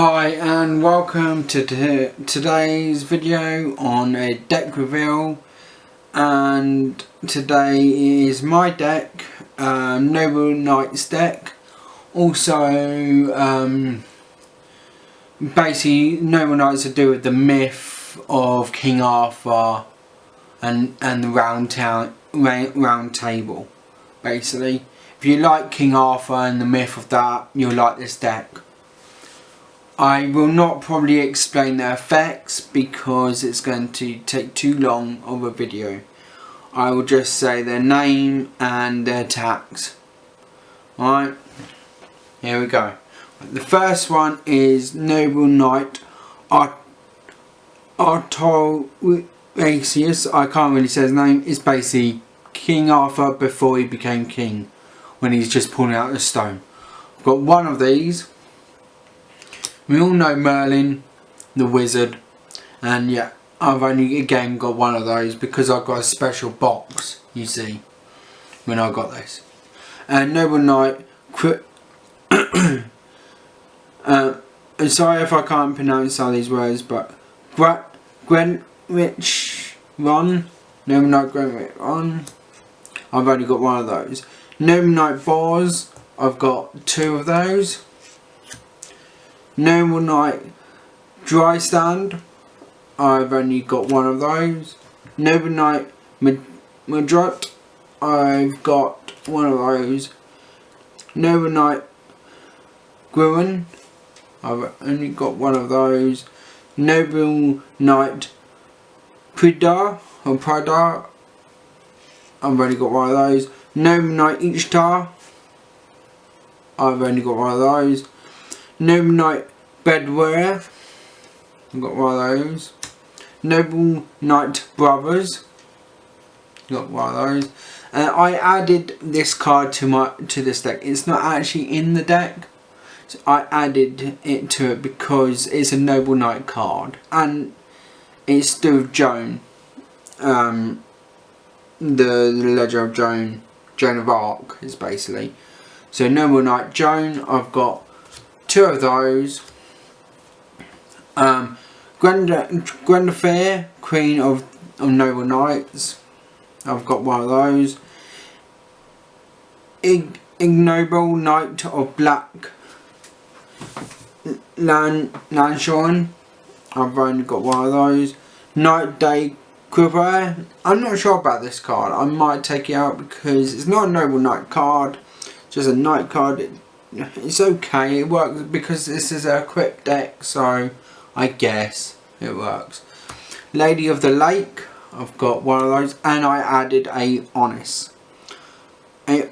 Hi and welcome to today's video on a deck reveal, and today is my deck, Noble Knights deck. Also basically Noble Knights to do with the myth of King Arthur and the round table. Basically, if you like King Arthur and the myth of that, you'll like this deck. I will not probably explain the effects because it's going to take too long of a video. I will just say their name and their attacks. Alright, here we go. The first one is Noble Knight Artorius. I can't really say his name. It's basically King Arthur before he became king, when he's just pulling out the stone. I've got one of these. We all know Merlin, the wizard, and yeah, I've only again got one of those because I've got a special box, you see, when I got this. And Noble Knight, sorry if I can't pronounce some of these words, but Greenwich Ron, Noble Knight Greenwich Ron, I've only got one of those. Noble Knight Boars, I've got two of those. Noble Knight Dry Stand, I've only got one of those. Noble Knight Madrut, I've got one of those. Noble Knight Gwyn, I've only got one of those. Noble Knight Prida, I've only got one of those. Noble Knight Ishtar, I've only got one of those. Noble Knight Bedwear, I've got one of those. Noble Knight Brothers, got one of those. I added this card to this deck. It's not actually in the deck, so I added it to it because it's a Noble Knight card and it's to do with Joan, the Legend of Joan of Arc is basically. So Noble Knight Joan, I've got two of those. Gwendofair, Queen of Noble Knights, I've got one of those. Ignoble Knight of Black Lanshorn, I've only got one of those. Night Day Quiver, I'm not sure about this card. I might take it out because it's not a Noble Knight card, just a Knight card. It's okay, it works because this is a equipped deck, so I guess it works. Lady of the Lake, I've got one of those, and I added a Honest. A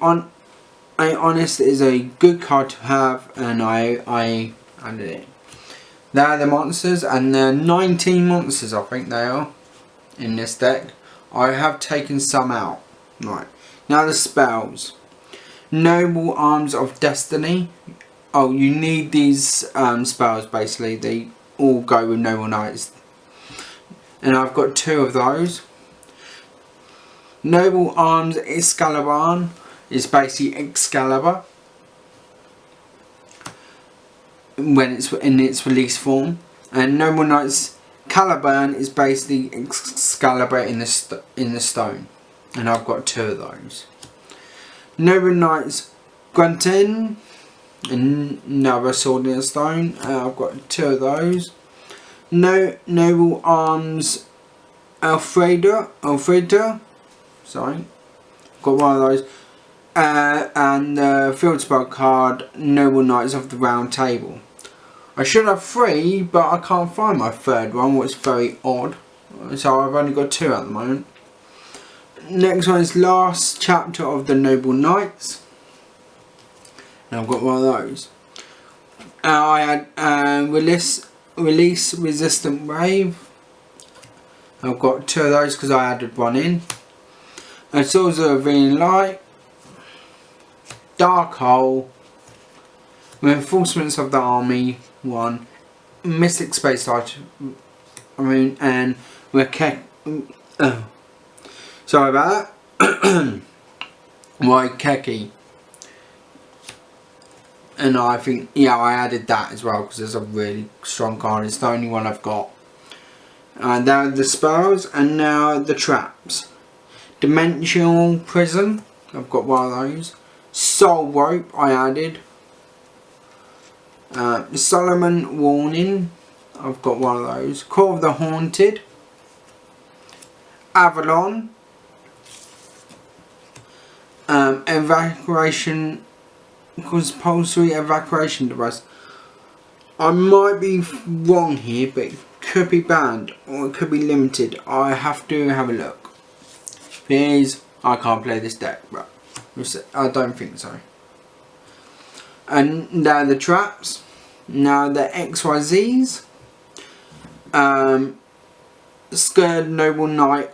Honest is a good card to have, and I added it. They're the monsters, and there are 19 monsters I think they are in this deck. I have taken some out. Right, now the spells. Noble Arms of Destiny. Oh, you need these spells basically. They all go with Noble Knights. And I've got two of those. Noble Arms Excalibur is basically Excalibur when it's in its release form. And Noble Knights Caliburn is basically Excalibur in the stone. And I've got two of those. Noble Knights Gruntin, another sword in a stone. I've got two of those. Noble Arms Alfreda, sorry, got one of those. And the field spell card, Noble Knights of the Round Table. I should have three, but I can't find my third one, which is very odd. So I've only got two at the moment. Next one is Last Chapter of the Noble Knights, and I've got one of those. I had Release Resistant Wave. I've got two of those because I added one in. And Swords of Revealing Light, Dark Hole, Reinforcements of the Army 1, Mystic Space Light, and sorry about that. Waikiki. And I think, yeah, I added that as well because it's a really strong card. It's the only one I've got. And there are the spells, and now the traps. Dimensional Prison, I've got one of those. Soul Rope, I added. Solomon Warning, I've got one of those. Call of the Haunted. Avalon. Evacuation, compulsory evacuation device. I might be wrong here, but it could be banned or it could be limited. I have to have a look. Please, I can't play this deck, but I don't think so. And now the traps. Now the XYZs. Scared Noble Knight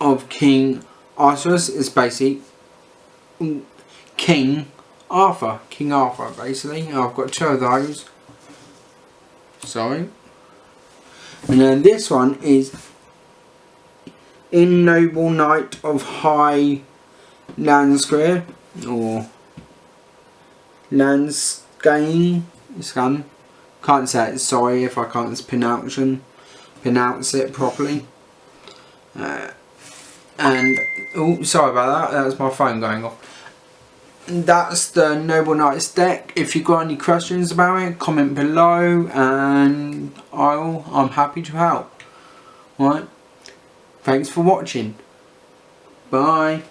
of King Arthur is basically King Arthur basically. I've got two of those. Sorry. And then this one is In Noble Knight of High Landsquare or Landscain. Can't say it, sorry if I can't pronounce it properly. And oh, sorry about that. That was my phone going off. And that's the Noble Knights deck. If you've got any questions about it, comment below, and I'm happy to help. Alright. Thanks for watching. Bye.